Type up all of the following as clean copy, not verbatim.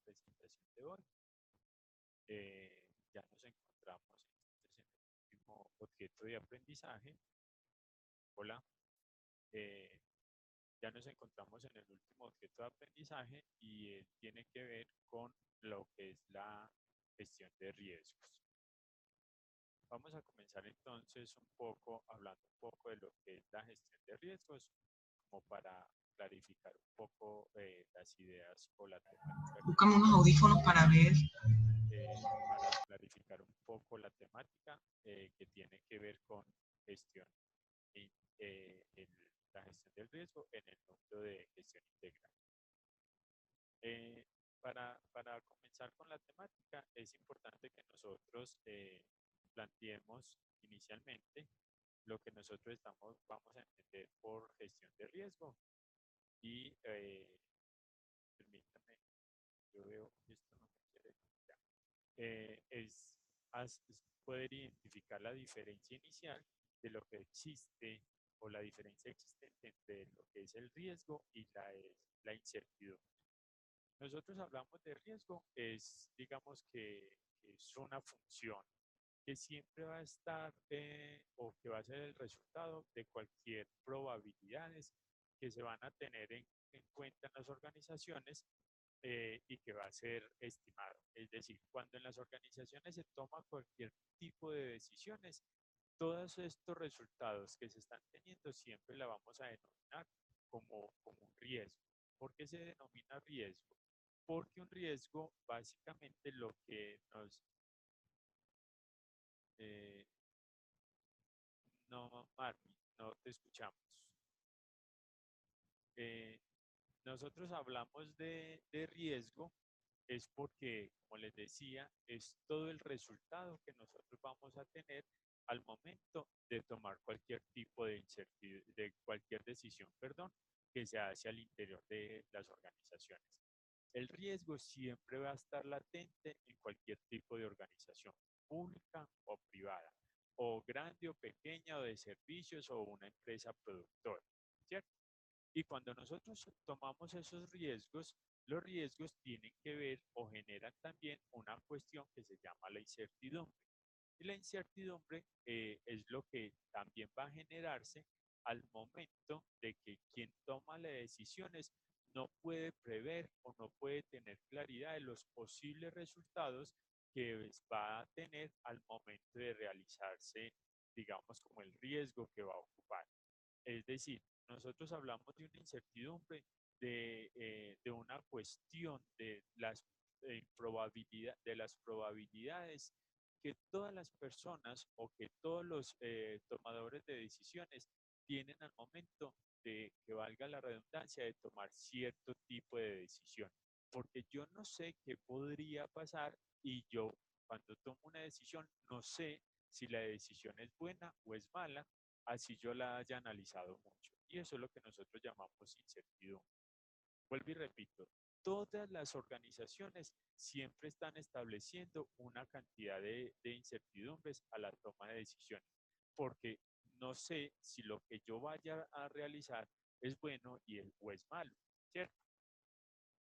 presentación de hoy. Ya nos encontramos entonces en el último objeto de aprendizaje. Hola. Eh, ya nos encontramos en el último objeto de aprendizaje y tiene que ver con lo que es la gestión de riesgos. Vamos a comenzar entonces un poco hablando un poco de lo que es la gestión de riesgos, como para clarificar un poco las ideas o la temática que Búscame unos audífonos para ver. para clarificar un poco la temática que tiene que ver con gestión y, la gestión del riesgo en el núcleo de gestión integral. Para comenzar con la temática, es importante que nosotros planteemos inicialmente lo que nosotros vamos a entender por gestión de riesgo y permítame, yo veo que esto no me quiere ya. Es poder identificar la diferencia inicial de lo que existe o la diferencia existente entre lo que es el riesgo y la incertidumbre. Nosotros hablamos de riesgo, digamos que es una función que siempre va a estar o que va a ser el resultado de cualquier probabilidades que se van a tener en cuenta en las organizaciones y que va a ser estimado. Es decir, cuando en las organizaciones se toma cualquier tipo de decisiones, todos estos resultados que se están teniendo siempre la vamos a denominar como un riesgo. ¿Por qué se denomina riesgo? Porque un riesgo básicamente lo que nos... Eh, no, Marvin, no te escuchamos. Eh, nosotros hablamos de riesgo es porque, como les decía, es todo el resultado que nosotros vamos a tener al momento de tomar cualquier tipo de de cualquier decisión, perdón, que se hace al interior de las organizaciones. El riesgo siempre va a estar latente en cualquier tipo de organización, pública o privada, o grande o pequeña, o de servicios o una empresa productora, ¿cierto? Y cuando nosotros tomamos esos riesgos, los riesgos tienen que ver o generan también una cuestión que se llama la incertidumbre. Y la incertidumbre es lo que también va a generarse al momento de que quien toma las decisiones no puede prever o no puede tener claridad de los posibles resultados que va a tener al momento de realizarse, digamos, como el riesgo que va a ocupar. Es decir, nosotros hablamos de una incertidumbre, de una cuestión de las probabilidades que todas las personas o que todos los tomadores de decisiones tienen al momento de, que valga la redundancia, de tomar cierto tipo de decisión. Porque yo no sé qué podría pasar y yo cuando tomo una decisión no sé si la decisión es buena o es mala, así yo la haya analizado mucho. Y eso es lo que nosotros llamamos incertidumbre. Vuelvo y repito, todas las organizaciones siempre están estableciendo una cantidad de incertidumbres a la toma de decisiones, porque no sé si lo que yo vaya a realizar es bueno o es malo, ¿cierto?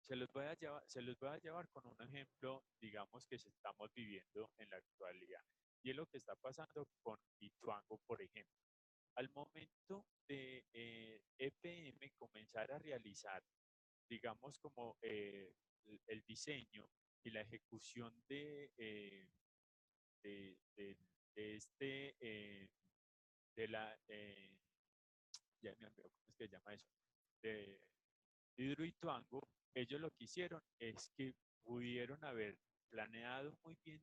Se los voy a llevar con un ejemplo, digamos, que estamos viviendo en la actualidad. Y es lo que está pasando con Ituango, por ejemplo. Al momento de EPM comenzar a realizar, digamos, como el diseño y la ejecución de este, de la, ya me olvidó cómo es que se llama eso, de Hidroituango, ellos lo que hicieron es que pudieron haber planeado muy bien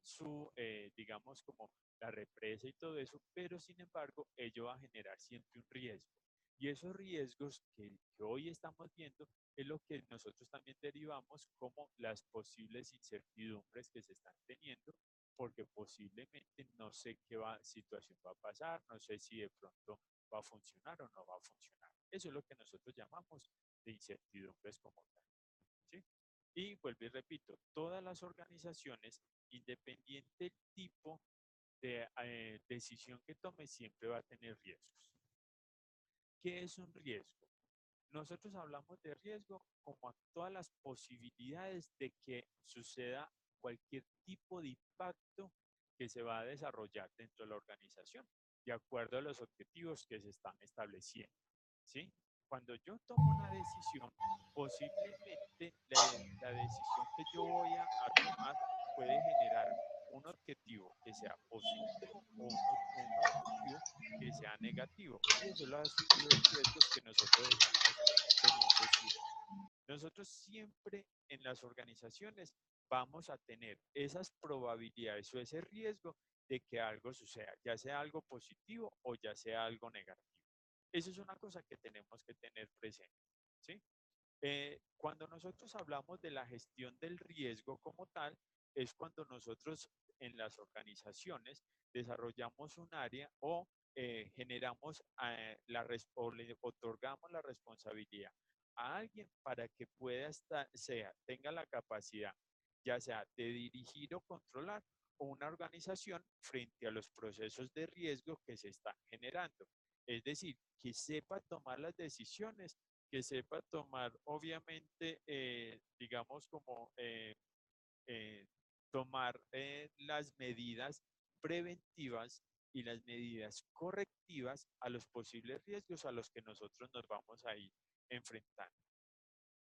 digamos, como la represa y todo eso, pero sin embargo, ello va a generar siempre un riesgo. Y esos riesgos que hoy estamos viendo es lo que nosotros también derivamos como las posibles incertidumbres que se están teniendo, porque posiblemente no sé situación va a pasar, no sé si de pronto va a funcionar o no va a funcionar. Eso es lo que nosotros llamamos de incertidumbres como tal, ¿sí? Y vuelvo y repito, todas las organizaciones, independiente del tipo de decisión que tome, siempre va a tener riesgos. ¿Qué es un riesgo? nosotros hablamos de riesgo como a todas las posibilidades de que suceda cualquier tipo de impacto que se va a desarrollar dentro de la organización, de acuerdo a los objetivos que se están estableciendo, ¿sí? Cuando yo tomo una decisión, posiblemente la decisión que yo voy a tomar puede generar un objetivo que sea positivo o un objetivo que sea negativo. Y esos son los riesgos que nosotros estamos teniendo siempre. Nosotros siempre en las organizaciones vamos a tener esas probabilidades o ese riesgo de que algo suceda, ya sea algo positivo o ya sea algo negativo. Eso es una cosa que tenemos que tener presente, ¿sí? Cuando nosotros hablamos de la gestión del riesgo como tal, es cuando nosotros en las organizaciones desarrollamos un área o generamos o le otorgamos la responsabilidad a alguien para que pueda estar, tenga la capacidad, ya sea de dirigir o controlar una organización frente a los procesos de riesgo que se están generando. Es decir, que sepa tomar las decisiones, que sepa tomar, obviamente, digamos, como eh, tomar las medidas preventivas y las medidas correctivas a los posibles riesgos a los que nosotros nos vamos a ir enfrentando.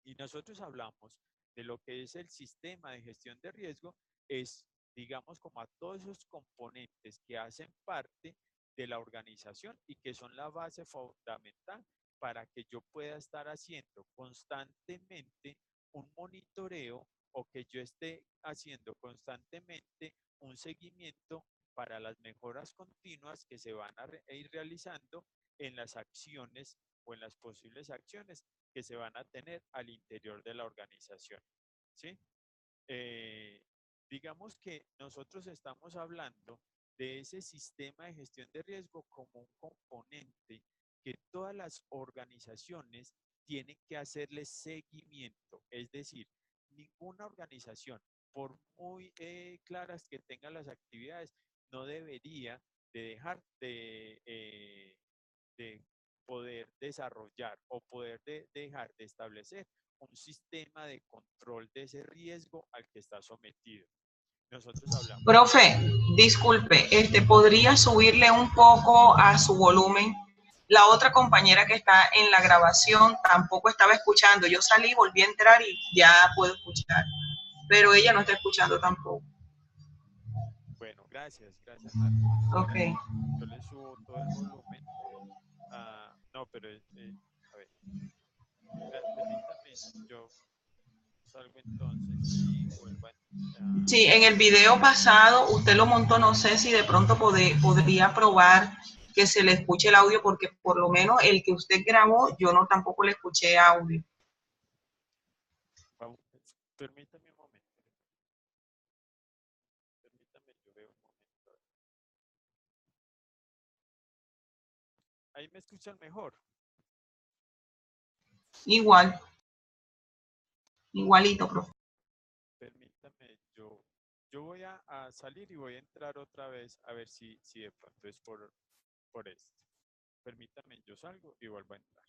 Y nosotros hablamos de lo que es el sistema de gestión de riesgo, es, digamos, como a todos esos componentes que hacen parte de la organización y que son la base fundamental para que yo pueda estar haciendo constantemente un monitoreo o que yo esté haciendo constantemente un seguimiento para las mejoras continuas que se van a ir realizando en las acciones o en las posibles acciones que se van a tener al interior de la organización, ¿sí? Eh, digamos que nosotros estamos hablando de ese sistema de gestión de riesgo como un componente que todas las organizaciones tienen que hacerle seguimiento. Es decir, ninguna organización, por muy claras que tengan las actividades, no debería de dejar de poder desarrollar o poder dejar de establecer un sistema de control de ese riesgo al que está sometido. Nosotros hablamos de... Profe, disculpe, ¿podría subirle un poco a su volumen? La otra compañera que está en la grabación tampoco estaba escuchando. Yo salí, volví a entrar y ya puedo escuchar, pero ella no está escuchando tampoco. Bueno, gracias, Marta. Ok. Yo le subo todo el volumen. No, pero, a ver, permítame, yo salgo entonces y vuelvo a... Sí, en el video pasado usted lo montó, no sé si de pronto podría probar que se le escuche el audio, porque por lo menos el que usted grabó, yo no tampoco le escuché audio. vamos, permítame un momento. Permítame, yo veo un momento. Ahí me escuchan mejor. Igual, igualito, profe. Permítame, yo voy a salir y voy a entrar otra vez a ver si de pronto es por esto. Permítame, yo salgo y vuelvo a entrar.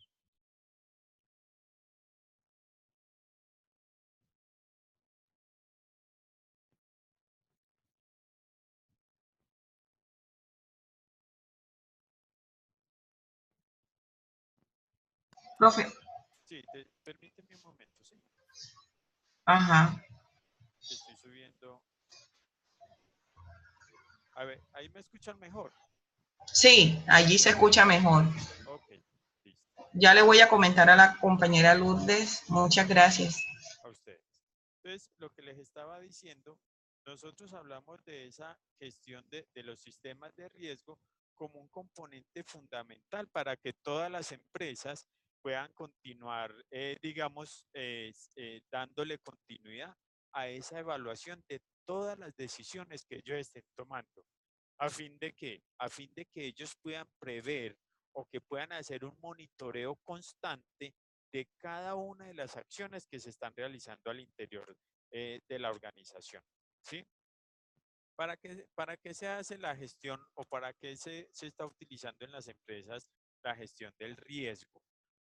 Profe, Sí, permíteme un momento, sí. ajá. Estoy subiendo. A ver, ahí me escuchan mejor. Sí, allí se escucha mejor. Ok, listo. Ya le voy a comentar a la compañera Lourdes. Muchas gracias. A ustedes. Entonces, lo que les estaba diciendo, nosotros hablamos de esa gestión de los sistemas de riesgo como un componente fundamental para que todas las empresas puedan continuar, digamos, dándole continuidad a esa evaluación de todas las decisiones que ellos estén tomando. ¿A fin de qué? A fin de que ellos puedan prever o que puedan hacer un monitoreo constante de cada una de las acciones que se están realizando al interior de la organización. ¿Sí? Para qué se hace la gestión o para qué se está utilizando en las empresas la gestión del riesgo?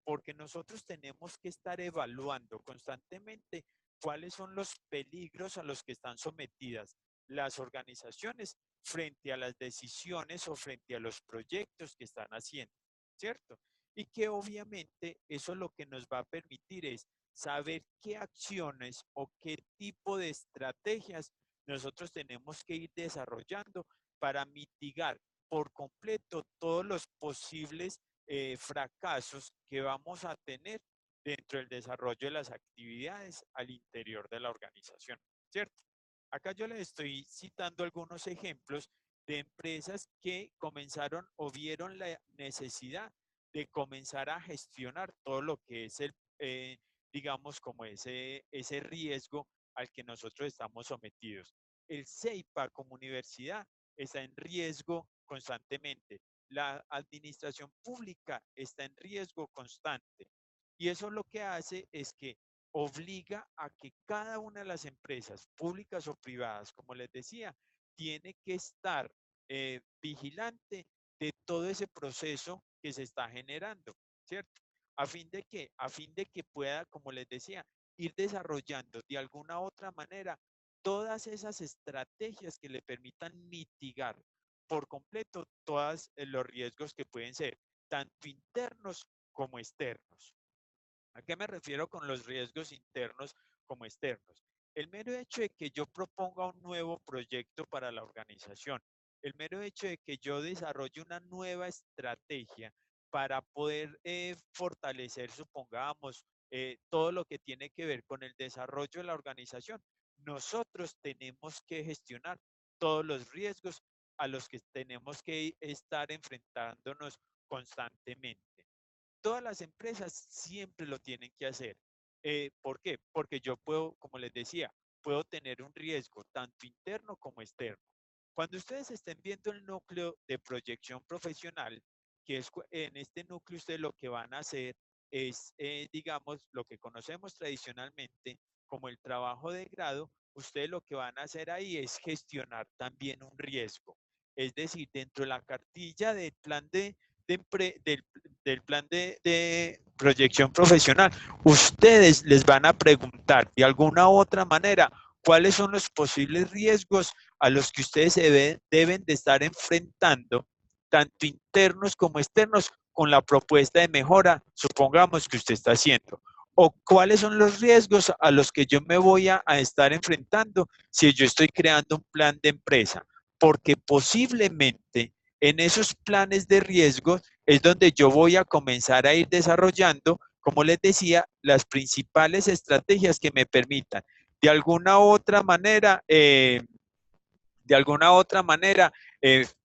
porque nosotros tenemos que estar evaluando constantemente cuáles son los peligros a los que están sometidas las organizaciones frente a las decisiones o frente a los proyectos que están haciendo, ¿cierto? Y que obviamente eso lo que nos va a permitir es saber qué acciones o qué tipo de estrategias nosotros tenemos que ir desarrollando para mitigar por completo todos los posibles fracasos que vamos a tener dentro del desarrollo de las actividades al interior de la organización, ¿cierto? Acá yo les estoy citando algunos ejemplos de empresas que comenzaron o vieron la necesidad de comenzar a gestionar todo lo que es digamos, como ese riesgo al que nosotros estamos sometidos. El CEIPA como universidad está en riesgo constantemente. La administración pública está en riesgo constante. Y eso lo que hace es que obliga a que cada una de las empresas, públicas o privadas, como les decía, tiene que estar vigilante de todo ese proceso que se está generando, ¿cierto? A fin de que pueda, como les decía, ir desarrollando de alguna otra manera todas esas estrategias que le permitan mitigar por completo todos los riesgos que pueden ser tanto internos como externos. ¿A qué me refiero con los riesgos internos como externos? El mero hecho de que yo proponga un nuevo proyecto para la organización, el mero hecho de que yo desarrolle una nueva estrategia para poder fortalecer, supongamos, todo lo que tiene que ver con el desarrollo de la organización, nosotros tenemos que gestionar todos los riesgos a los que tenemos que estar enfrentándonos constantemente. Todas las empresas siempre lo tienen que hacer. ¿Por qué? Porque yo puedo, como les decía, puedo tener un riesgo tanto interno como externo. Cuando ustedes estén viendo el núcleo de proyección profesional, que es en este núcleo ustedes lo que van a hacer es, digamos, lo que conocemos tradicionalmente como el trabajo de grado, ustedes lo que van a hacer ahí es gestionar también un riesgo. Es decir, dentro de la cartilla del plan del plan de proyección profesional, ustedes les van a preguntar de alguna u otra manera cuáles son los posibles riesgos a los que ustedes deben de estar enfrentando, tanto internos como externos, con la propuesta de mejora, supongamos que usted está haciendo. O cuáles son los riesgos a los que yo me voy a estar enfrentando si yo estoy creando un plan de empresa. Porque posiblemente en esos planes de riesgos es donde yo voy a comenzar a ir desarrollando, como les decía, las principales estrategias que me permitan de alguna u otra manera,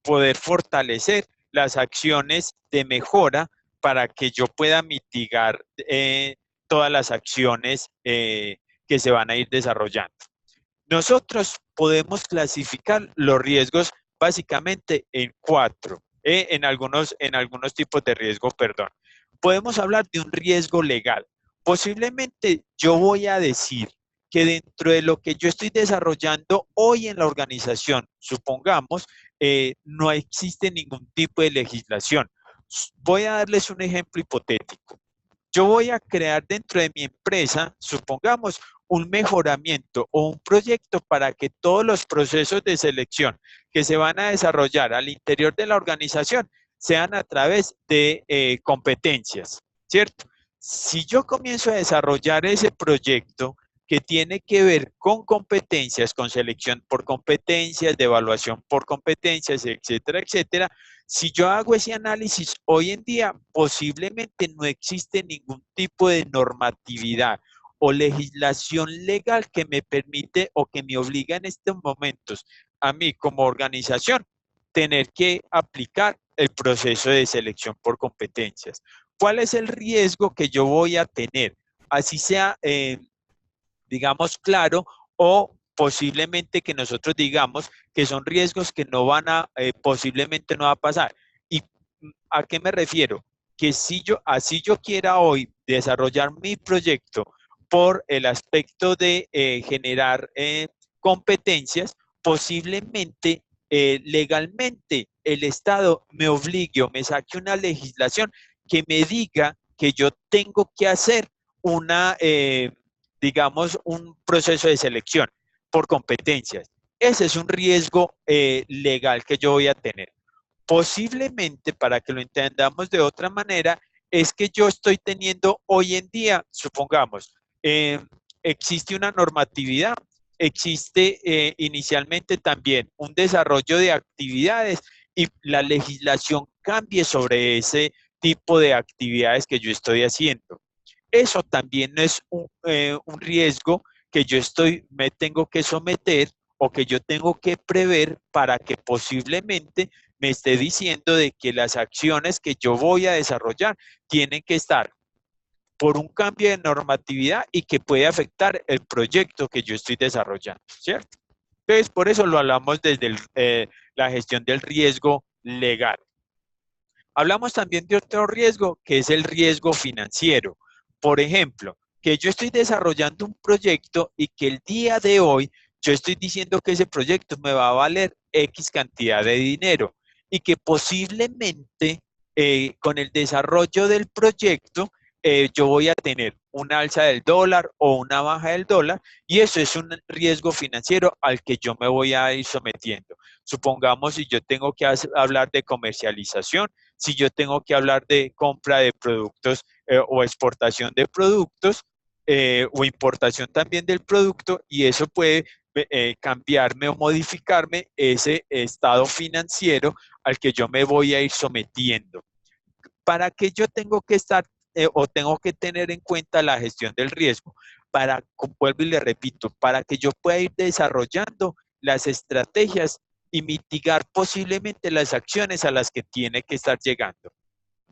poder fortalecer las acciones de mejora para que yo pueda mitigar todas las acciones que se van a ir desarrollando. Nosotros podemos clasificar los riesgos básicamente en cuatro, en algunos tipos de riesgo, perdón. Podemos hablar de un riesgo legal. Posiblemente yo voy a decir que dentro de lo que yo estoy desarrollando hoy en la organización, supongamos, no existe ningún tipo de legislación. Voy a darles un ejemplo hipotético. Yo voy a crear dentro de mi empresa, supongamos, un mejoramiento o un proyecto para que todos los procesos de selección que se van a desarrollar al interior de la organización sean a través de competencias, ¿cierto? Si yo comienzo a desarrollar ese proyecto que tiene que ver con competencias, con selección por competencias, de evaluación por competencias, etcétera, etcétera, si yo hago ese análisis hoy en día, posiblemente no existe ningún tipo de normatividad o legislación legal que me permite o que me obliga en estos momentos a mí como organización tener que aplicar el proceso de selección por competencias. ¿Cuál es el riesgo que yo voy a tener? Así sea, digamos, claro, o posiblemente que nosotros digamos que son riesgos que no van a, posiblemente no va a pasar. ¿Y a qué me refiero? Que si yo, así yo quiera hoy desarrollar mi proyecto por el aspecto de generar competencias, posiblemente legalmente el Estado me obligue o me saque una legislación que me diga que yo tengo que hacer digamos, un proceso de selección por competencias. Ese es un riesgo legal que yo voy a tener. Posiblemente, para que lo entendamos de otra manera, es que yo estoy teniendo hoy en día, supongamos, existe una normatividad, existe inicialmente también un desarrollo de actividades y la legislación cambie sobre ese tipo de actividades que yo estoy haciendo. Eso también no es un riesgo que me tengo que someter o que yo tengo que prever para que posiblemente me esté diciendo de que las acciones que yo voy a desarrollar tienen que estar por un cambio de normatividad y que puede afectar el proyecto que yo estoy desarrollando, ¿cierto? Entonces, por eso lo hablamos desde la gestión del riesgo legal. Hablamos también de otro riesgo, que es el riesgo financiero. Por ejemplo, que yo estoy desarrollando un proyecto y que el día de hoy yo estoy diciendo que ese proyecto me va a valer X cantidad de dinero y que posiblemente con el desarrollo del proyecto yo voy a tener una alza del dólar o una baja del dólar y eso es un riesgo financiero al que yo me voy a ir sometiendo. Supongamos si yo tengo que hablar de comercialización, si yo tengo que hablar de compra de productos o exportación de productos o importación también del producto y eso puede cambiarme o modificarme ese estado financiero al que yo me voy a ir sometiendo. ¿Para qué yo tengo que estar o tengo que tener en cuenta la gestión del riesgo? Vuelvo y le repito, para que yo pueda ir desarrollando las estrategias y mitigar posiblemente las acciones a las que tiene que estar llegando.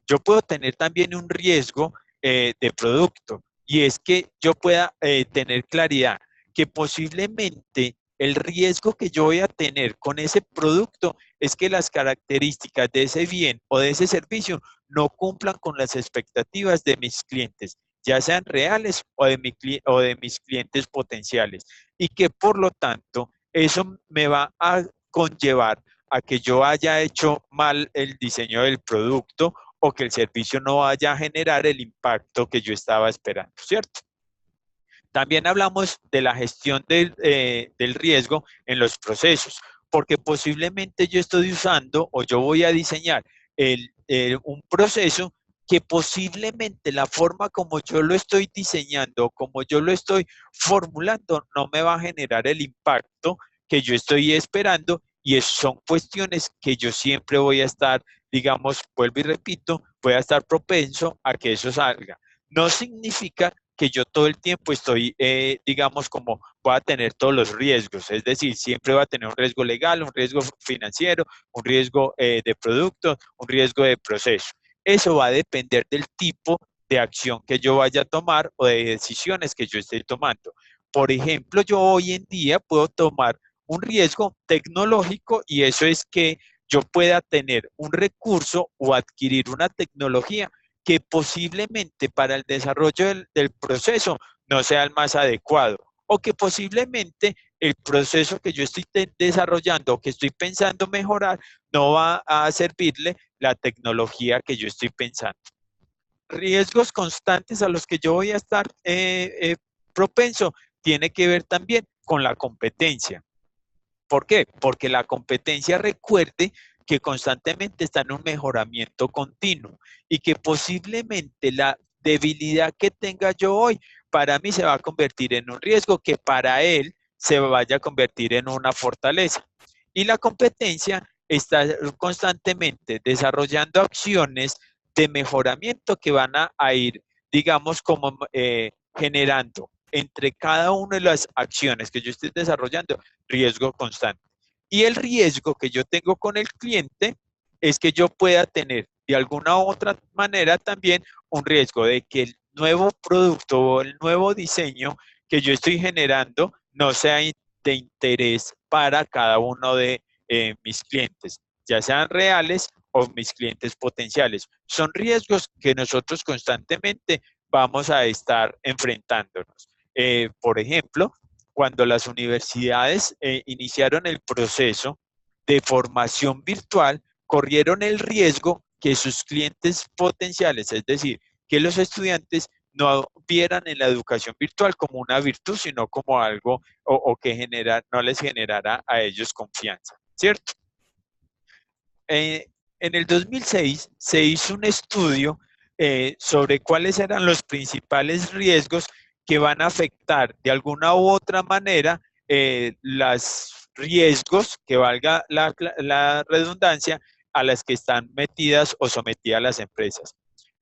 Yo puedo tener también un riesgo de producto y es que yo pueda tener claridad que posiblemente el riesgo que yo voy a tener con ese producto es que las características de ese bien o de ese servicio no cumplan con las expectativas de mis clientes, ya sean reales o de mis clientes potenciales. Y que por lo tanto eso me va a conllevar a que yo haya hecho mal el diseño del producto o que el servicio no vaya a generar el impacto que yo estaba esperando, ¿cierto? También hablamos de la gestión del riesgo en los procesos, porque posiblemente yo estoy usando o yo voy a diseñar un proceso que posiblemente la forma como yo lo estoy diseñando, como yo lo estoy formulando, no me va a generar el impacto que yo estoy esperando y son cuestiones que yo siempre voy a estar, digamos, vuelvo y repito, voy a estar propenso a que eso salga. No significa que yo todo el tiempo estoy, digamos, como voy a tener todos los riesgos, es decir, siempre va a tener un riesgo legal, un riesgo financiero, un riesgo de producto, un riesgo de proceso. Eso va a depender del tipo de acción que yo vaya a tomar o de decisiones que yo esté tomando. Por ejemplo, yo hoy en día puedo tomar un riesgo tecnológico y eso es que yo pueda tener un recurso o adquirir una tecnología que posiblemente para el desarrollo del proceso no sea el más adecuado o que posiblemente el proceso que yo estoy desarrollando o que estoy pensando mejorar no va a servirle la tecnología que yo estoy pensando. Riesgos constantes a los que yo voy a estar propenso tiene que ver también con la competencia. ¿Por qué? Porque la competencia, recuerde que constantemente está en un mejoramiento continuo y que posiblemente la debilidad que tenga yo hoy para mí se va a convertir en un riesgo que para él se vaya a convertir en una fortaleza. Y la competencia está constantemente desarrollando acciones de mejoramiento que van a ir, digamos, como generando entre cada una de las acciones que yo estoy desarrollando riesgo constante. Y el riesgo que yo tengo con el cliente es que yo pueda tener de alguna u otra manera también un riesgo de que el nuevo producto o el nuevo diseño que yo estoy generando no sea de interés para cada uno de mis clientes, ya sean reales o mis clientes potenciales. Son riesgos que nosotros constantemente vamos a estar enfrentándonos. Por ejemplo, cuando las universidades iniciaron el proceso de formación virtual, corrieron el riesgo que sus clientes potenciales, es decir, que los estudiantes no vieran en la educación virtual como una virtud, sino como algo o que no les generara a ellos confianza, ¿cierto? En el 2006 se hizo un estudio sobre cuáles eran los principales riesgos que van a afectar de alguna u otra manera los riesgos, que valga la redundancia, a las que están metidas o sometidas las empresas.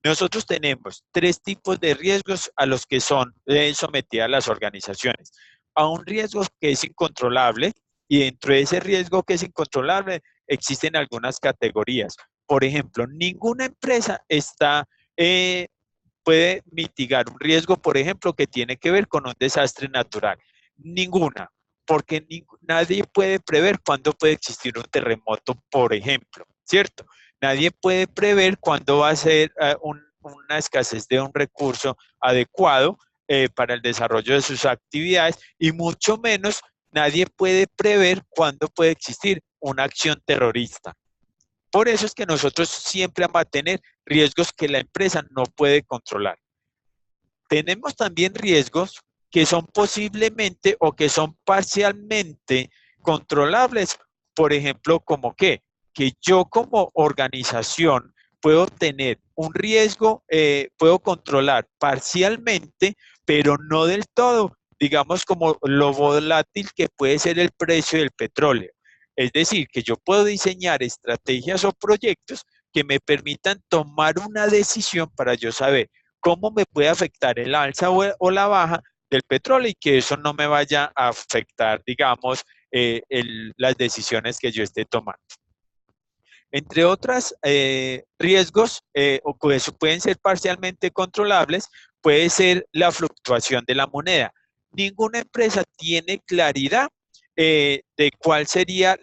Nosotros tenemos tres tipos de riesgos a los que son sometidas las organizaciones. A un riesgo que es incontrolable, y dentro de ese riesgo que es incontrolable existen algunas categorías. Por ejemplo, ninguna empresa puede mitigar un riesgo, por ejemplo, que tiene que ver con un desastre natural. Ninguna, porque nadie puede prever cuándo puede existir un terremoto, por ejemplo, ¿cierto? Nadie puede prever cuándo va a ser una escasez de un recurso adecuado para el desarrollo de sus actividades y mucho menos nadie puede prever cuándo puede existir una acción terrorista. Por eso es que nosotros siempre vamos a tener riesgos que la empresa no puede controlar. Tenemos también riesgos que son posiblemente o que son parcialmente controlables. Por ejemplo, ¿como qué? Que yo como organización puedo tener un riesgo, puedo controlar parcialmente, pero no del todo, digamos como lo volátil que puede ser el precio del petróleo. Es decir, que yo puedo diseñar estrategias o proyectos que me permitan tomar una decisión para yo saber cómo me puede afectar el alza o la baja del petróleo y que eso no me vaya a afectar, digamos, las decisiones que yo esté tomando. Entre otros riesgos, o que pueden ser parcialmente controlables, puede ser la fluctuación de la moneda. Ninguna empresa tiene claridad de cuál sería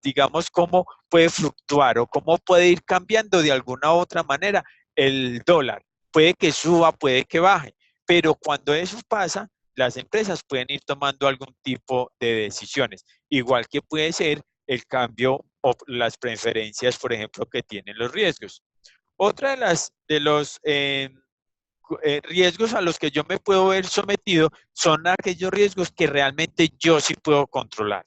digamos, cómo puede fluctuar o cómo puede ir cambiando de alguna u otra manera el dólar. Puede que suba, puede que baje, pero cuando eso pasa, las empresas pueden ir tomando algún tipo de decisiones, igual que puede ser el cambio o las preferencias, por ejemplo, que tienen los riesgos. Otra de los riesgos a los que yo me puedo ver sometido son aquellos riesgos que realmente yo sí puedo controlar.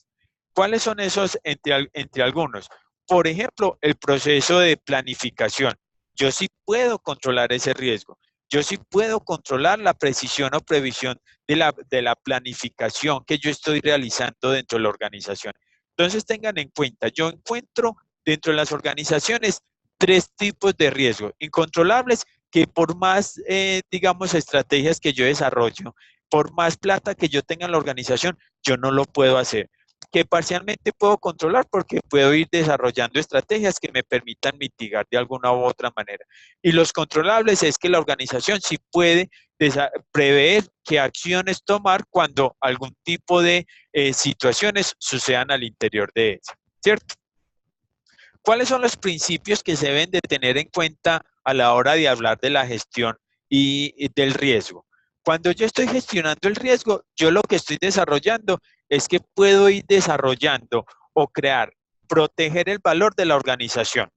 ¿Cuáles son esos entre algunos? Por ejemplo, el proceso de planificación. Yo sí puedo controlar ese riesgo. Yo sí puedo controlar la precisión o previsión de la planificación que yo estoy realizando dentro de la organización. Entonces tengan en cuenta, yo encuentro dentro de las organizaciones tres tipos de riesgos: incontrolables, que por más, digamos, estrategias que yo desarrollo, por más plata que yo tenga en la organización, yo no lo puedo hacer. Que parcialmente puedo controlar porque puedo ir desarrollando estrategias que me permitan mitigar de alguna u otra manera. Y los controlables es que la organización sí puede prever qué acciones tomar cuando algún tipo de situaciones sucedan al interior de ella, ¿cierto? ¿Cuáles son los principios que se deben de tener en cuenta a la hora de hablar de la gestión y del riesgo? Cuando yo estoy gestionando el riesgo, yo lo que estoy desarrollando es que puedo ir desarrollando o crear, proteger el valor de la organización.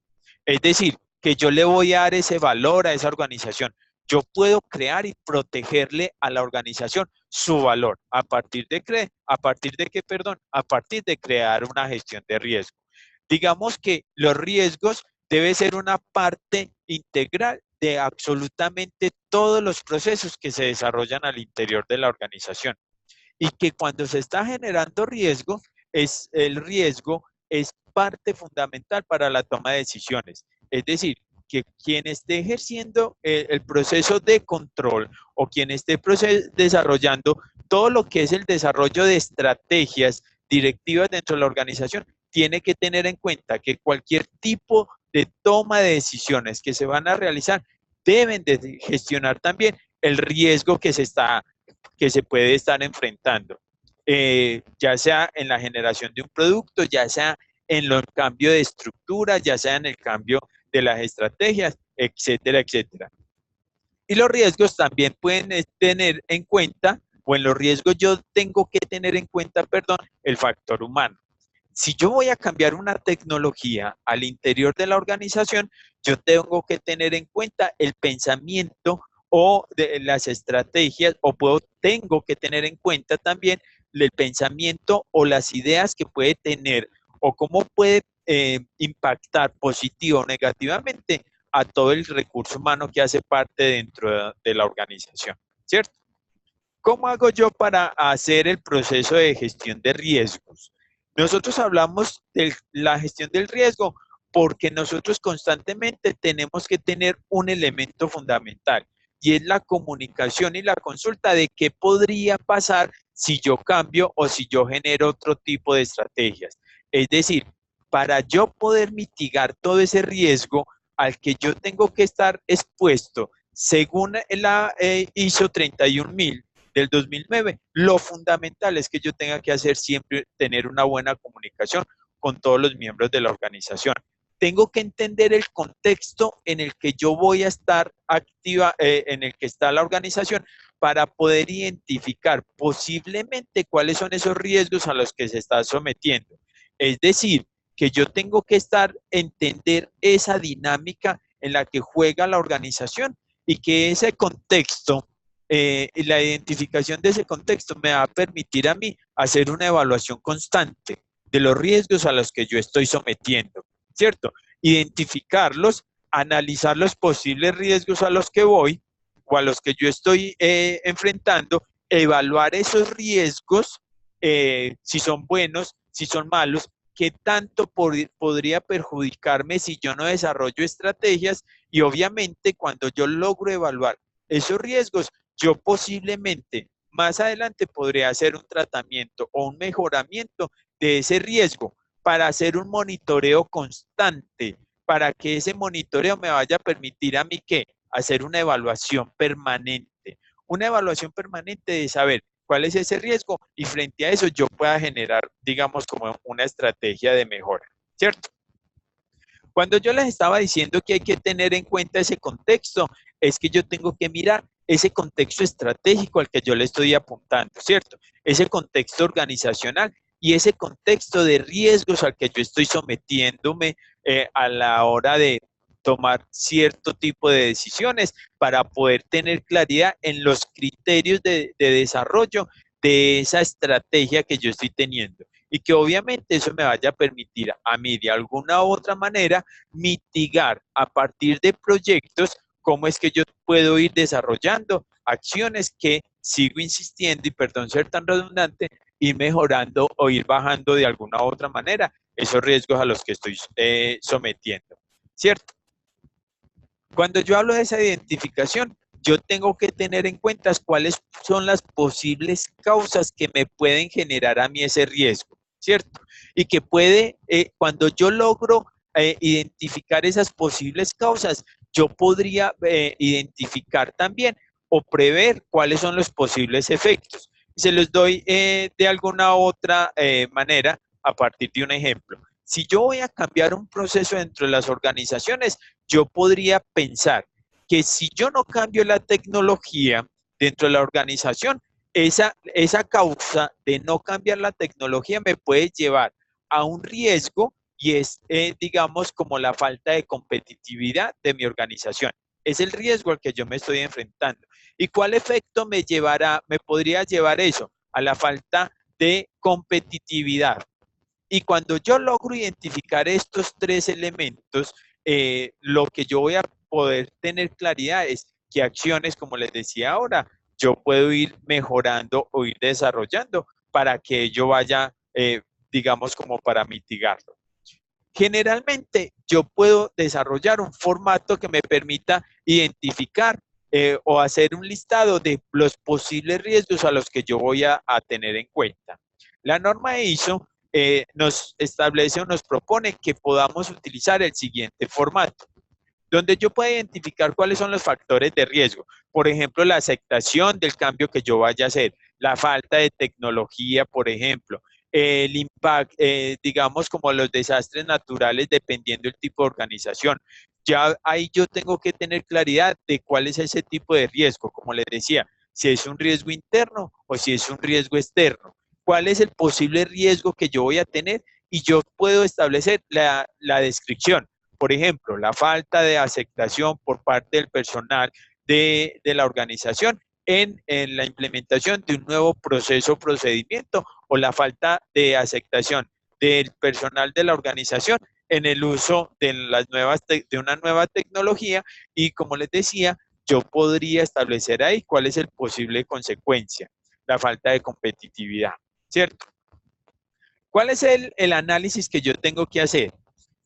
Es decir, que yo le voy a dar ese valor a esa organización. Yo puedo crear y protegerle a la organización su valor a partir de a partir de crear una gestión de riesgo. Digamos que los riesgos debe ser una parte integral de absolutamente todos los procesos que se desarrollan al interior de la organización. Y que cuando se está generando riesgo, el riesgo es parte fundamental para la toma de decisiones. Es decir, que quien esté ejerciendo el proceso de control o quien esté desarrollando todo lo que es el desarrollo de estrategias directivas dentro de la organización, tiene que tener en cuenta que cualquier tipo de toma de decisiones que se van a realizar deben de gestionar también el riesgo que se puede estar enfrentando, ya sea en la generación de un producto, ya sea en el cambio de estructura, ya sea en el cambio de las estrategias, etcétera, etcétera. Y los riesgos también pueden tener en cuenta, o en los riesgos yo tengo que tener en cuenta, perdón, el factor humano. si yo voy a cambiar una tecnología al interior de la organización, yo tengo que tener en cuenta el pensamiento o de las estrategias, o tengo que tener en cuenta también el pensamiento o las ideas que puede tener o cómo puede impactar positivo o negativamente a todo el recurso humano que hace parte dentro de la organización, ¿cierto? ¿Cómo hago yo para hacer el proceso de gestión de riesgos? Nosotros hablamos de la gestión del riesgo porque nosotros constantemente tenemos que tener un elemento fundamental y es la comunicación y la consulta de qué podría pasar si yo cambio o si yo genero otro tipo de estrategias. Es decir, para yo poder mitigar todo ese riesgo al que yo tengo que estar expuesto según la ISO 31000, del 2009, lo fundamental es que yo tenga que hacer siempre tener una buena comunicación con todos los miembros de la organización. Tengo que entender el contexto en el que yo voy a estar activa, en el que está la organización, para poder identificar posiblemente cuáles son esos riesgos a los que se está sometiendo. Es decir, que yo tengo que entender esa dinámica en la que juega la organización y que ese contexto y la identificación de ese contexto me va a permitir a mí hacer una evaluación constante de los riesgos a los que yo estoy sometiendo, ¿cierto? Identificarlos, analizar los posibles riesgos a los que voy o a los que yo estoy enfrentando, evaluar esos riesgos, si son buenos, si son malos, qué tanto podría perjudicarme si yo no desarrollo estrategias y obviamente cuando yo logro evaluar esos riesgos, yo posiblemente más adelante podría hacer un tratamiento o un mejoramiento de ese riesgo para hacer un monitoreo constante, para que ese monitoreo me vaya a permitir a mí que hacer una evaluación permanente de saber cuál es ese riesgo y frente a eso yo pueda generar, digamos, como una estrategia de mejora, ¿cierto? Cuando yo les estaba diciendo que hay que tener en cuenta ese contexto, es que yo tengo que mirar ese contexto estratégico al que yo le estoy apuntando, ¿cierto? Ese contexto organizacional y ese contexto de riesgos al que yo estoy sometiéndome a la hora de tomar cierto tipo de decisiones para poder tener claridad en los criterios de desarrollo de esa estrategia que yo estoy teniendo y que obviamente eso me vaya a permitir a mí de alguna u otra manera mitigar a partir de proyectos cómo es que yo puedo ir desarrollando acciones que sigo insistiendo y perdón ser tan redundante, ir mejorando o ir bajando de alguna u otra manera esos riesgos a los que estoy sometiendo, ¿cierto? Cuando yo hablo de esa identificación, yo tengo que tener en cuenta cuáles son las posibles causas que me pueden generar a mí ese riesgo, ¿cierto? Y que puede, cuando yo logro identificar esas posibles causas, yo podría identificar también o prever cuáles son los posibles efectos. Se los doy de alguna otra manera a partir de un ejemplo. Si yo voy a cambiar un proceso dentro de las organizaciones, yo podría pensar que si yo no cambio la tecnología dentro de la organización, esa causa de no cambiar la tecnología me puede llevar a un riesgo y es, digamos, como la falta de competitividad de mi organización. Es el riesgo al que yo me estoy enfrentando. ¿Y cuál efecto me podría llevar eso? A la falta de competitividad. Y cuando yo logro identificar estos tres elementos, lo que yo voy a poder tener claridad es qué acciones, como les decía ahora, yo puedo ir mejorando o ir desarrollando para que ello vaya, digamos, como para mitigarlo. Generalmente yo puedo desarrollar un formato que me permita identificar o hacer un listado de los posibles riesgos a los que yo voy a tener en cuenta. La norma ISO nos establece o nos propone que podamos utilizar el siguiente formato, donde yo pueda identificar cuáles son los factores de riesgo. Por ejemplo, la aceptación del cambio que yo vaya a hacer, la falta de tecnología, por ejemplo, el impacto, digamos, como los desastres naturales, dependiendo del tipo de organización. Ya ahí yo tengo que tener claridad de cuál es ese tipo de riesgo, como les decía, si es un riesgo interno o si es un riesgo externo. ¿Cuál es el posible riesgo que yo voy a tener y yo puedo establecer la descripción. Por ejemplo, la falta de aceptación por parte del personal de la organización en la implementación de un nuevo proceso o procedimiento, o la falta de aceptación del personal de la organización en el uso de, de una nueva tecnología, y como les decía, yo podría establecer ahí cuál es el posible consecuencia, la falta de competitividad, ¿cierto? ¿Cuál es el análisis que yo tengo que hacer?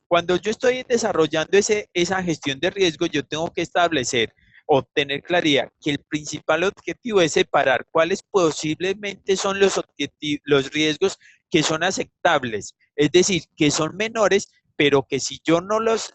Cuando yo estoy desarrollando esa gestión de riesgo, yo tengo que establecer o tener claridad que el principal objetivo es separar cuáles posiblemente son los riesgos que son aceptables, es decir, que son menores, pero que si yo no los,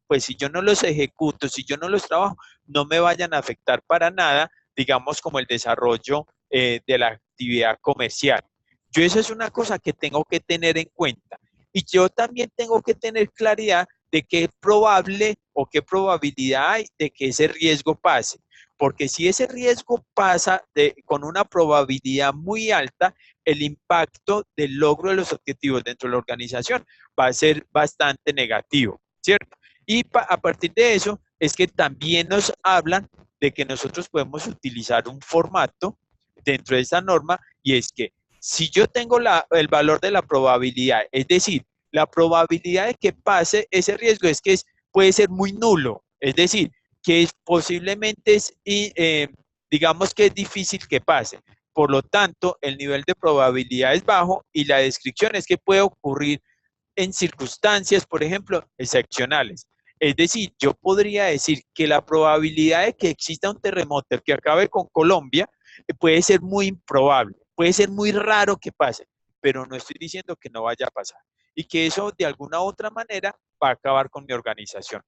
pues si yo no los ejecuto, si yo no los trabajo, no me vayan a afectar para nada, digamos, como el desarrollo de la actividad comercial. Yo eso es una cosa que tengo que tener en cuenta. Y yo también tengo que tener claridad de qué probable o qué probabilidad hay de que ese riesgo pase. Porque si ese riesgo pasa con una probabilidad muy alta, el impacto del logro de los objetivos dentro de la organización va a ser bastante negativo, ¿cierto? Y a partir de eso es que también nos hablan de que nosotros podemos utilizar un formato dentro de esta norma, y es que si yo tengo el valor de la probabilidad, es decir, la probabilidad de que pase ese riesgo es que puede ser muy nulo, es decir, que posiblemente digamos que es difícil que pase. Por lo tanto, el nivel de probabilidad es bajo, y la descripción es que puede ocurrir en circunstancias, por ejemplo, excepcionales. Es decir, yo podría decir que la probabilidad de que exista un terremoto que acabe con Colombia puede ser muy improbable, puede ser muy raro que pase, pero no estoy diciendo que no vaya a pasar, y que eso de alguna u otra manera va a acabar con mi organización.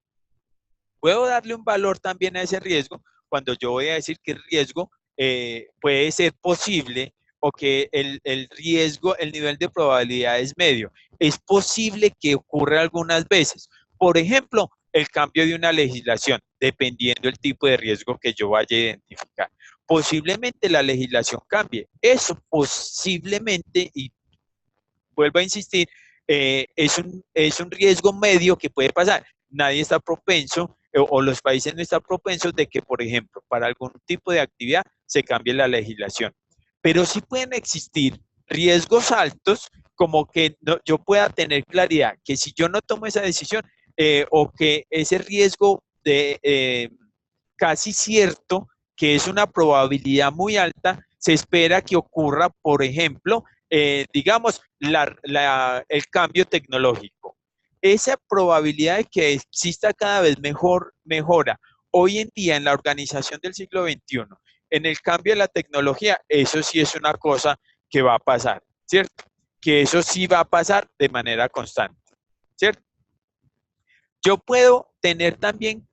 Puedo darle un valor también a ese riesgo cuando yo voy a decir que el riesgo puede ser posible, o que el riesgo, el nivel de probabilidad es medio. Es posible que ocurra algunas veces. Por ejemplo, el cambio de una legislación, dependiendo del tipo de riesgo que yo vaya a identificar. Posiblemente la legislación cambie. Eso posiblemente, y vuelvo a insistir, es un riesgo medio que puede pasar. Nadie está propenso, o los países no están propensos de que, por ejemplo, para algún tipo de actividad se cambie la legislación. Pero sí pueden existir riesgos altos, como que yo pueda tener claridad que si yo no tomo esa decisión, o que ese riesgo casi cierto, que es una probabilidad muy alta, se espera que ocurra, por ejemplo, digamos, el cambio tecnológico. Esa probabilidad de que exista cada vez mejora hoy en día en la organización del siglo XXI, en el cambio de la tecnología, eso sí es una cosa que va a pasar, ¿cierto? Que eso sí va a pasar de manera constante, ¿cierto? Yo puedo tener también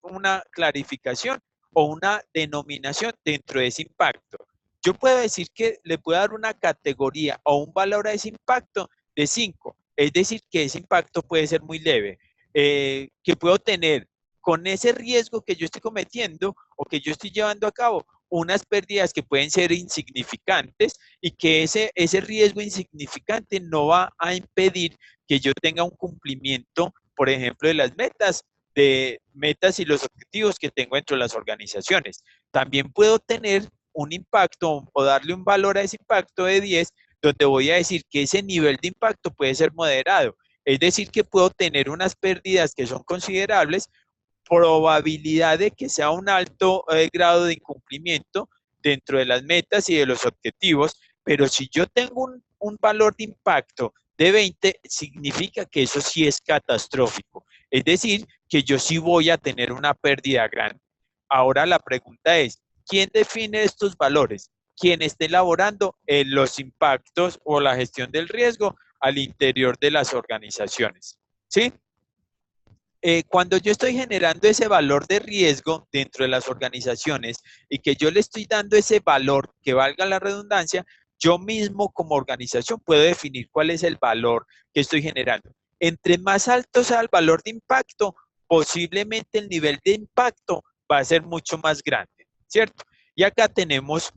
una clarificación o una denominación dentro de ese impacto. Yo puedo decir que le puedo dar una categoría o un valor a ese impacto de 5, es decir, que ese impacto puede ser muy leve, que puedo tener con ese riesgo que yo estoy cometiendo o que yo estoy llevando a cabo unas pérdidas que pueden ser insignificantes, y que ese riesgo insignificante no va a impedir que yo tenga un cumplimiento, por ejemplo, de metas y los objetivos que tengo dentro de las organizaciones. También puedo tener un impacto o darle un valor a ese impacto de 10, donde voy a decir que ese nivel de impacto puede ser moderado. Es decir, que puedo tener unas pérdidas que son considerables, probabilidad de que sea un alto grado de incumplimiento dentro de las metas y de los objetivos, pero si yo tengo un valor de impacto de 20, significa que eso sí es catastrófico. Es decir, que yo sí voy a tener una pérdida grande. Ahora la pregunta es, ¿quién define estos valores? ¿Quién está elaborando los impactos o la gestión del riesgo al interior de las organizaciones? ¿Sí? Cuando yo estoy generando ese valor de riesgo dentro de las organizaciones, y que yo le estoy dando ese valor que valga la redundancia, yo mismo como organización puedo definir cuál es el valor que estoy generando. Entre más alto sea el valor de impacto, posiblemente el nivel de impacto va a ser mucho más grande, ¿cierto? Y acá tenemos,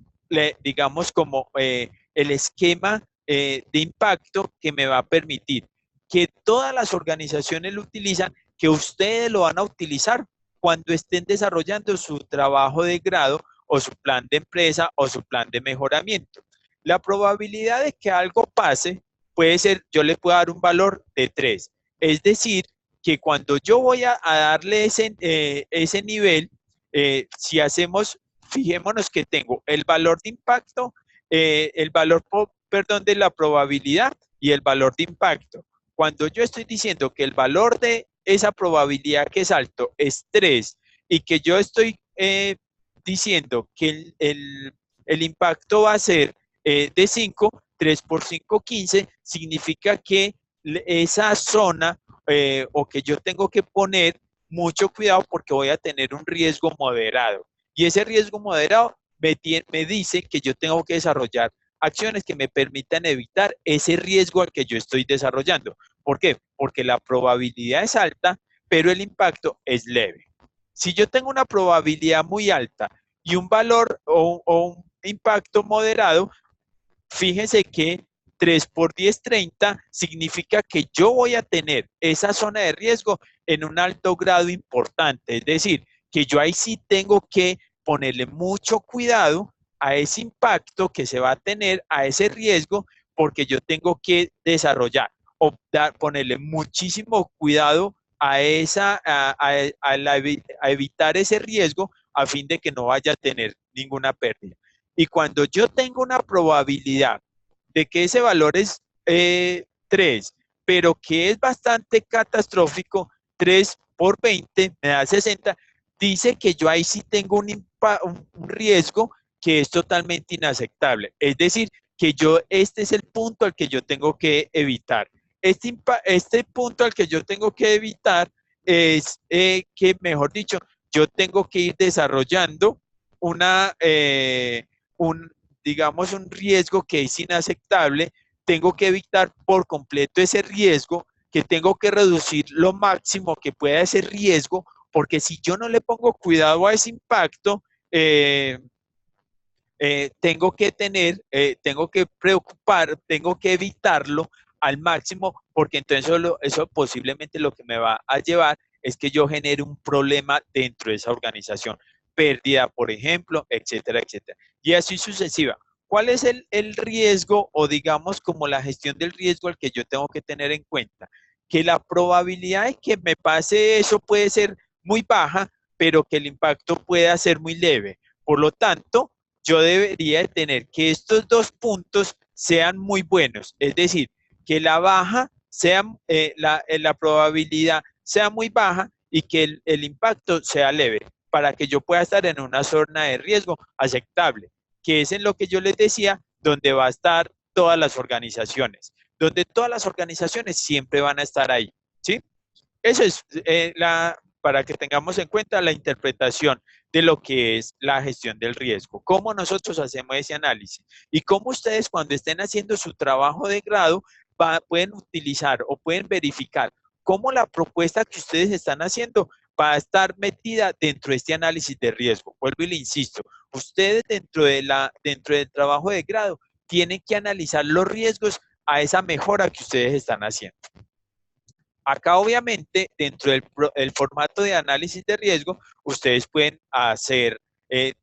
digamos, como el esquema de impacto que me va a permitir que todas las organizaciones lo utilizan, que ustedes lo van a utilizar cuando estén desarrollando su trabajo de grado o su plan de empresa o su plan de mejoramiento. La probabilidad de que algo pase puede ser, yo le puedo dar un valor de 3. Es decir, que cuando yo voy a darle ese nivel, si hacemos, fijémonos que tengo el valor de impacto, el valor, perdón, de la probabilidad y el valor de impacto. Cuando yo estoy diciendo que el valor de esa probabilidad que es alto es 3 y que yo estoy diciendo que el impacto va a ser de 5, 3 por 5, 15, significa que esa zona o que yo tengo que poner mucho cuidado porque voy a tener un riesgo moderado. Y ese riesgo moderado me dice que yo tengo que desarrollar acciones que me permitan evitar ese riesgo al que yo estoy desarrollando. ¿Por qué? Porque la probabilidad es alta, pero el impacto es leve. Si yo tengo una probabilidad muy alta y un valor o un impacto moderado, fíjense que 3 por 10, 30 significa que yo voy a tener esa zona de riesgo en un alto grado importante. Es decir, que yo ahí sí tengo que ponerle mucho cuidado a ese impacto que se va a tener, a ese riesgo, porque yo tengo que desarrollar o ponerle muchísimo cuidado a evitar ese riesgo a fin de que no vaya a tener ninguna pérdida. Y cuando yo tengo una probabilidad de que ese valor es 3, pero que es bastante catastrófico, 3 por 20 me da 60, dice que yo ahí sí tengo un riesgo que es totalmente inaceptable. Es decir, que este es el punto al que yo tengo que evitar. Este punto al que yo tengo que evitar es que, mejor dicho, yo tengo que ir desarrollando un, digamos, un riesgo que es inaceptable, tengo que evitar por completo ese riesgo, que tengo que reducir lo máximo que pueda ese riesgo, porque si yo no le pongo cuidado a ese impacto, tengo que preocupar, tengo que evitarlo al máximo, porque entonces eso posiblemente lo que me va a llevar es que yo genere un problema dentro de esa organización, pérdida, por ejemplo, etcétera, etcétera. Y así sucesiva. ¿Cuál es el riesgo o digamos como la gestión del riesgo al que yo tengo que tener en cuenta? Que la probabilidad de que me pase eso puede ser muy baja, pero que el impacto pueda ser muy leve. Por lo tanto, yo debería de tener que estos dos puntos sean muy buenos, es decir, que la baja sea, la probabilidad sea muy baja y que el impacto sea leve para que yo pueda estar en una zona de riesgo aceptable, que es en lo que yo les decía, donde va a estar todas las organizaciones, donde todas las organizaciones siempre van a estar ahí, ¿sí? Eso es para que tengamos en cuenta la interpretación de lo que es la gestión del riesgo, cómo nosotros hacemos ese análisis y cómo ustedes cuando estén haciendo su trabajo de grado pueden utilizar o pueden verificar cómo la propuesta que ustedes están haciendo va a estar metida dentro de este análisis de riesgo. Vuelvo y le insisto, ustedes dentro del trabajo de grado tienen que analizar los riesgos a esa mejora que ustedes están haciendo. Acá, obviamente, dentro del formato de análisis de riesgo, ustedes pueden hacer,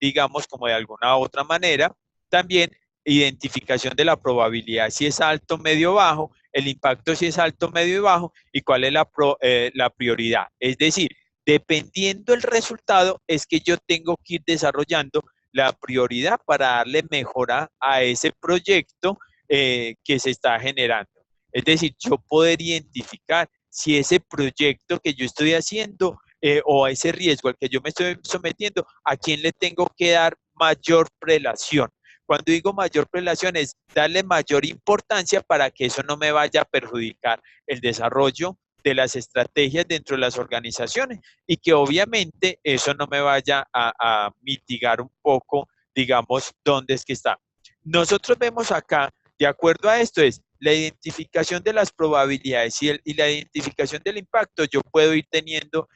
digamos, como de alguna u otra manera, también identificación de la probabilidad, si es alto, medio, bajo, el impacto si es alto, medio y bajo, y cuál es la prioridad. Es decir, dependiendo del resultado, es que yo tengo que ir desarrollando la prioridad para darle mejora a ese proyecto que se está generando. Es decir, yo poder identificar si ese proyecto que yo estoy haciendo o a ese riesgo al que yo me estoy sometiendo, a quién le tengo que dar mayor prelación. Cuando digo mayor prelación es darle mayor importancia para que eso no me vaya a perjudicar el desarrollo de las estrategias dentro de las organizaciones y que obviamente eso no me vaya a mitigar un poco, digamos, dónde es que está. Nosotros vemos acá, de acuerdo a esto, es la identificación de las probabilidades y la identificación del impacto, yo puedo ir teniendo,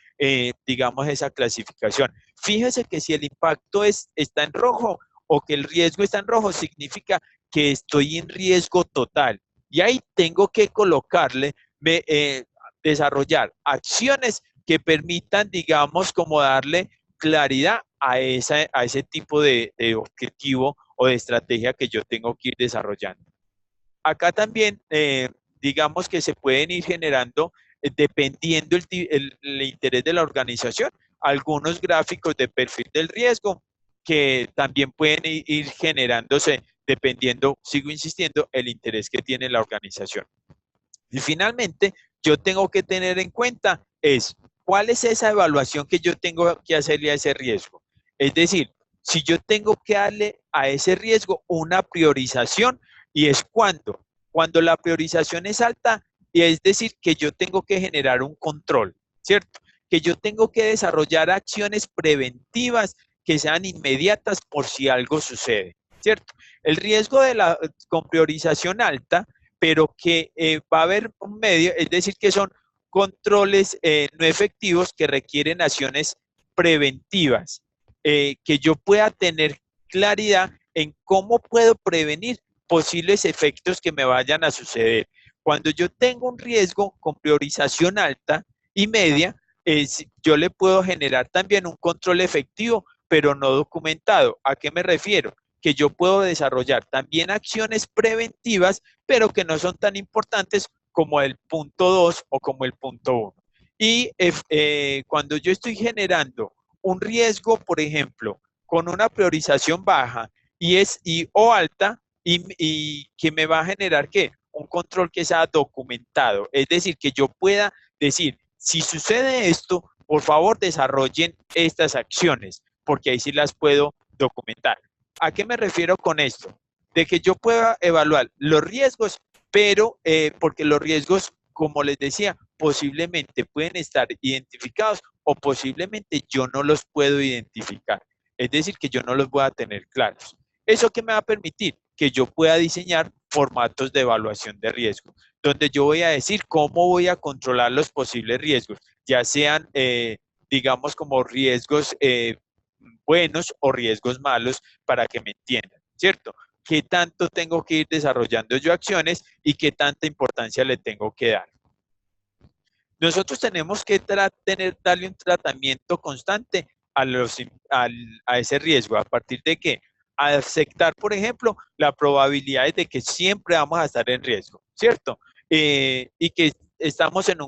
digamos, esa clasificación. Fíjese que si el impacto está en rojo o que el riesgo está en rojo, significa que estoy en riesgo total. Y ahí tengo que colocarle, desarrollar acciones que permitan, digamos, como darle claridad a ese tipo de objetivo o de estrategia que yo tengo que ir desarrollando. Acá también, digamos que se pueden ir generando, dependiendo el interés de la organización, algunos gráficos de perfil del riesgo que también pueden ir generándose dependiendo, sigo insistiendo, el interés que tiene la organización. Y finalmente, yo tengo que tener en cuenta cuál es esa evaluación que yo tengo que hacerle a ese riesgo. Es decir, si yo tengo que darle a ese riesgo una priorización, y es cuando la priorización es alta, y es decir, que yo tengo que generar un control, ¿cierto? Que yo tengo que desarrollar acciones preventivas que sean inmediatas por si algo sucede, ¿cierto? El riesgo con priorización alta, pero que va a haber un medio, es decir, que son controles no efectivos que requieren acciones preventivas, que yo pueda tener claridad en cómo puedo prevenir posibles efectos que me vayan a suceder. Cuando yo tengo un riesgo con priorización alta y media, yo le puedo generar también un control efectivo, pero no documentado. ¿A qué me refiero? Que yo puedo desarrollar también acciones preventivas, pero que no son tan importantes como el punto 2 o como el punto 1. Y cuando yo estoy generando un riesgo, por ejemplo, con una priorización baja o alta, y que me va a generar ¿qué? Un control que sea documentado. Es decir, que yo pueda decir, si sucede esto, por favor desarrollen estas acciones, porque ahí sí las puedo documentar. ¿A qué me refiero con esto? De que yo pueda evaluar los riesgos, pero porque los riesgos, como les decía, posiblemente pueden estar identificados o posiblemente yo no los puedo identificar. Es decir, que yo no los voy a tener claros. ¿Eso qué me va a permitir? Que yo pueda diseñar formatos de evaluación de riesgo, donde yo voy a decir cómo voy a controlar los posibles riesgos, ya sean, digamos, como riesgos buenos o riesgos malos, para que me entiendan, ¿cierto? ¿Qué tanto tengo que ir desarrollando yo acciones y qué tanta importancia le tengo que dar? Nosotros tenemos que darle un tratamiento constante a ese riesgo. ¿A partir de qué? Aceptar, por ejemplo, la probabilidad de que siempre vamos a estar en riesgo, ¿cierto? Y que estamos en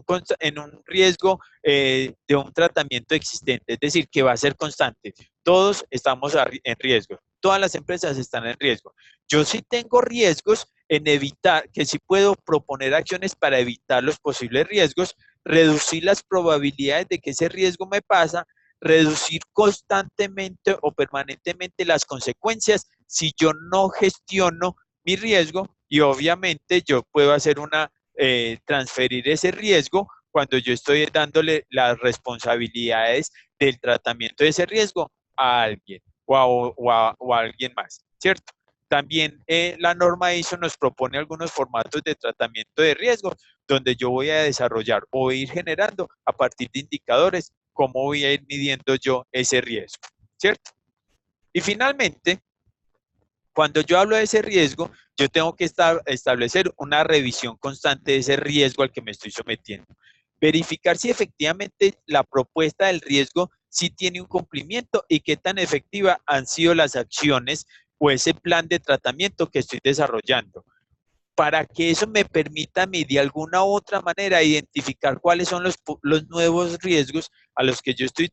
un riesgo de un tratamiento existente, es decir, que va a ser constante. Todos estamos en riesgo, todas las empresas están en riesgo. Yo sí tengo riesgos en evitar, que sí puedo proponer acciones para evitar los posibles riesgos, reducir las probabilidades de que ese riesgo me pasa, reducir constantemente o permanentemente las consecuencias si yo no gestiono mi riesgo, y obviamente yo puedo hacer transferir ese riesgo cuando yo estoy dándole las responsabilidades del tratamiento de ese riesgo a alguien o a alguien más, ¿cierto? También la norma ISO nos propone algunos formatos de tratamiento de riesgo, donde yo voy a desarrollar o ir generando a partir de indicadores cómo voy a ir midiendo yo ese riesgo, ¿cierto? Y finalmente, cuando yo hablo de ese riesgo, yo tengo que establecer una revisión constante de ese riesgo al que me estoy sometiendo. Verificar si efectivamente la propuesta del riesgo sí tiene un cumplimiento y qué tan efectiva han sido las acciones o ese plan de tratamiento que estoy desarrollando, para que eso me permita a mí de alguna u otra manera identificar cuáles son los nuevos riesgos a los que yo estoy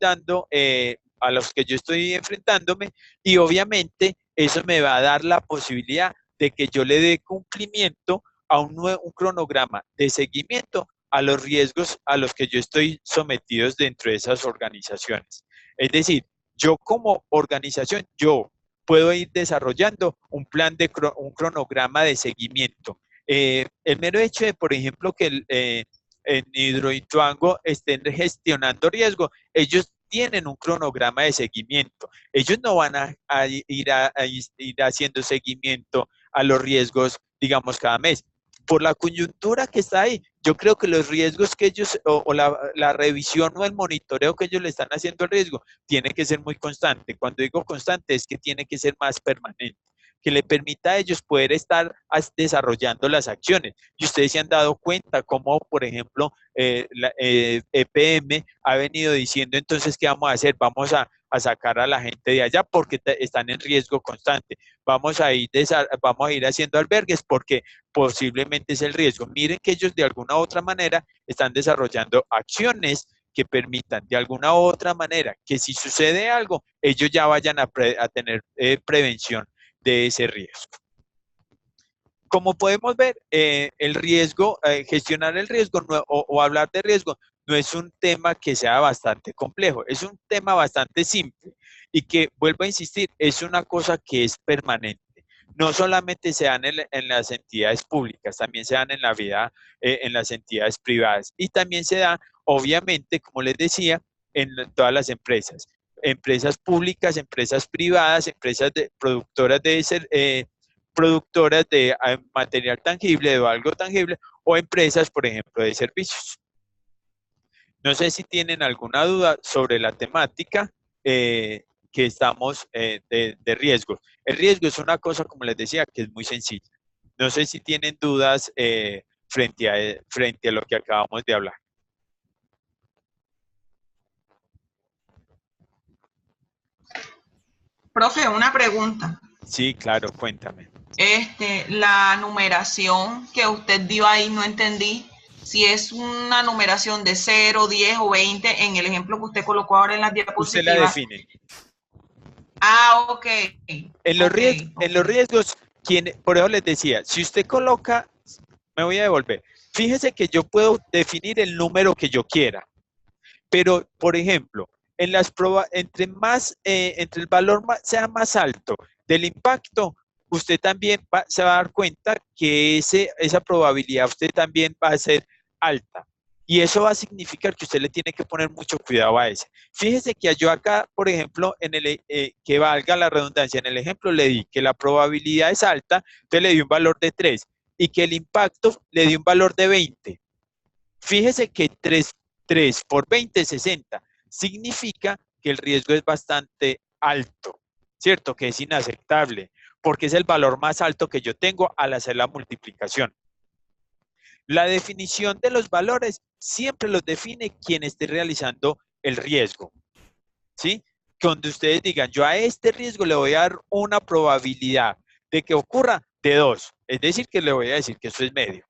a los que yo estoy enfrentándome, y obviamente eso me va a dar la posibilidad de que yo le dé cumplimiento a un cronograma de seguimiento a los riesgos a los que yo estoy sometido dentro de esas organizaciones. Es decir, yo como organización, yo puedo ir desarrollando un un cronograma de seguimiento. El mero hecho de, por ejemplo, que en Hidroituango estén gestionando riesgo, ellos tienen un cronograma de seguimiento. Ellos no van a ir haciendo seguimiento a los riesgos, digamos, cada mes. Por la coyuntura que está ahí, yo creo que los riesgos que ellos, o la revisión o el monitoreo que ellos le están haciendo al riesgo, tiene que ser muy constante. Cuando digo constante, es que tiene que ser más permanente, que le permita a ellos poder estar desarrollando las acciones. Y ustedes se han dado cuenta cómo, por ejemplo, EPM ha venido diciendo entonces, ¿qué vamos a hacer? Vamos a sacar a la gente de allá porque están en riesgo constante. Vamos a ir haciendo albergues porque posiblemente es el riesgo. Miren que ellos de alguna u otra manera están desarrollando acciones que permitan de alguna u otra manera que si sucede algo, ellos ya vayan a tener prevención de ese riesgo. Como podemos ver, el riesgo, gestionar el riesgo o hablar de riesgo no es un tema que sea bastante complejo, es un tema bastante simple y que, vuelvo a insistir, es una cosa que es permanente. No solamente se dan en las entidades públicas, también se dan en la vida, en las entidades privadas y también se da, obviamente, como les decía, en todas las empresas. Empresas públicas, empresas privadas, empresas productoras de material tangible, de algo tangible, o empresas, por ejemplo, de servicios. No sé si tienen alguna duda sobre la temática que estamos de riesgos. El riesgo es una cosa, como les decía, que es muy sencilla. No sé si tienen dudas frente a lo que acabamos de hablar. Profe, una pregunta. Sí, claro, cuéntame. La numeración que usted dio ahí, no entendí si es una numeración de 0, 10 o 20 en el ejemplo que usted colocó ahora en las Usted la diapositivas. define. Ah, ok. En los riesgos, por eso les decía, si usted coloca, me voy a devolver. Fíjese que yo puedo definir el número que yo quiera, pero, por ejemplo, entre el valor sea más alto del impacto, usted también se va a dar cuenta que esa probabilidad usted también va a ser alta. Y eso va a significar que usted le tiene que poner mucho cuidado a ese. Fíjese que yo acá, por ejemplo, que valga la redundancia, en el ejemplo le di que la probabilidad es alta, entonces le di un valor de 3 y que el impacto le di un valor de 20. Fíjese que 3 por 20 es 60. Significa que el riesgo es bastante alto, ¿cierto? Que es inaceptable, porque es el valor más alto que yo tengo al hacer la multiplicación. La definición de los valores siempre los define quien esté realizando el riesgo, ¿sí? Cuando ustedes digan, yo a este riesgo le voy a dar una probabilidad de que ocurra de 2, es decir, que le voy a decir que eso es medio,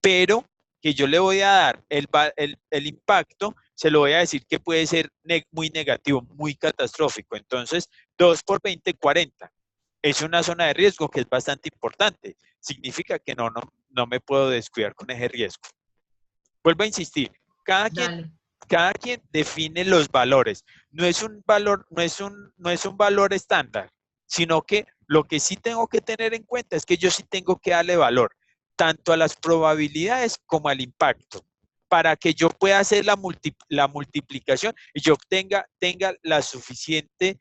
pero que yo le voy a dar el impacto, se lo voy a decir que puede ser muy negativo, muy catastrófico. Entonces, 2 por 20, 40. Es una zona de riesgo que es bastante importante. Significa que no me puedo descuidar con ese riesgo. Vuelvo a insistir, cada quien define los valores. No es un valor, no es un valor estándar, sino que lo que sí tengo que tener en cuenta es que yo sí tengo que darle valor tanto a las probabilidades como al impacto, para que yo pueda hacer la multiplicación y yo tenga la suficiente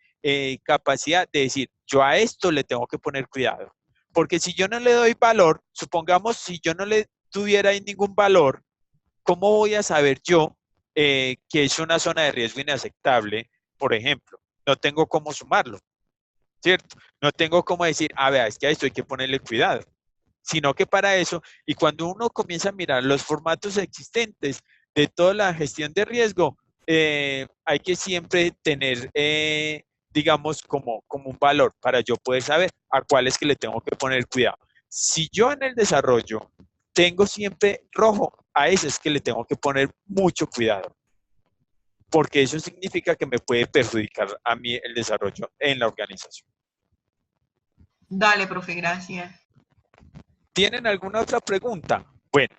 capacidad de decir, yo a esto le tengo que poner cuidado. Porque si yo no le doy valor, supongamos si yo no le tuviera ningún valor, ¿cómo voy a saber yo que es una zona de riesgo inaceptable? Por ejemplo, no tengo cómo sumarlo, ¿cierto? No tengo cómo decir, vea, es que a esto hay que ponerle cuidado, sino que para eso, y cuando uno comienza a mirar los formatos existentes de toda la gestión de riesgo, hay que siempre tener, digamos, como un valor para yo poder saber a cuál es que le tengo que poner cuidado. Si yo en el desarrollo tengo siempre rojo, a ese es que le tengo que poner mucho cuidado, porque eso significa que me puede perjudicar a mí el desarrollo en la organización. Dale, profe, gracias. ¿Tienen alguna otra pregunta? Bueno,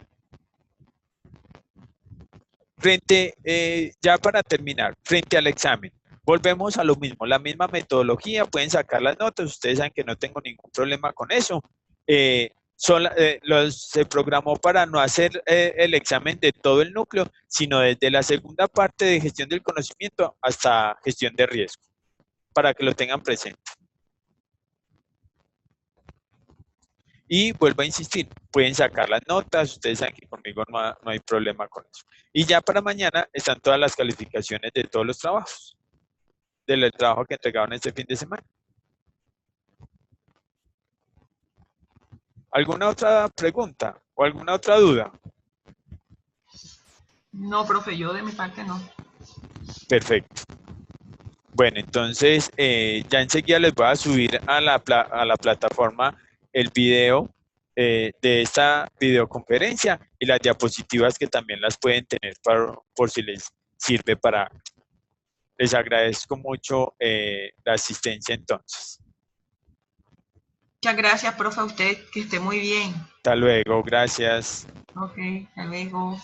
ya para terminar, frente al examen, volvemos a lo mismo, la misma metodología, pueden sacar las notas, ustedes saben que no tengo ningún problema con eso. Se programó para no hacer el examen de todo el núcleo, sino desde la segunda parte de gestión del conocimiento hasta gestión de riesgo, para que lo tengan presente. Y vuelvo a insistir, pueden sacar las notas, ustedes saben que conmigo no hay problema con eso. Y ya para mañana están todas las calificaciones de todos los trabajos, del trabajo que entregaron este fin de semana. ¿Alguna otra pregunta o alguna otra duda? No, profe, yo de mi parte no. Perfecto. Bueno, entonces ya enseguida les voy a subir a a la plataforma el video de esta videoconferencia y las diapositivas que también las pueden tener por si les sirve para... Les agradezco mucho la asistencia entonces. Muchas gracias, profe, a usted, que esté muy bien. Hasta luego, gracias. Ok, hasta luego.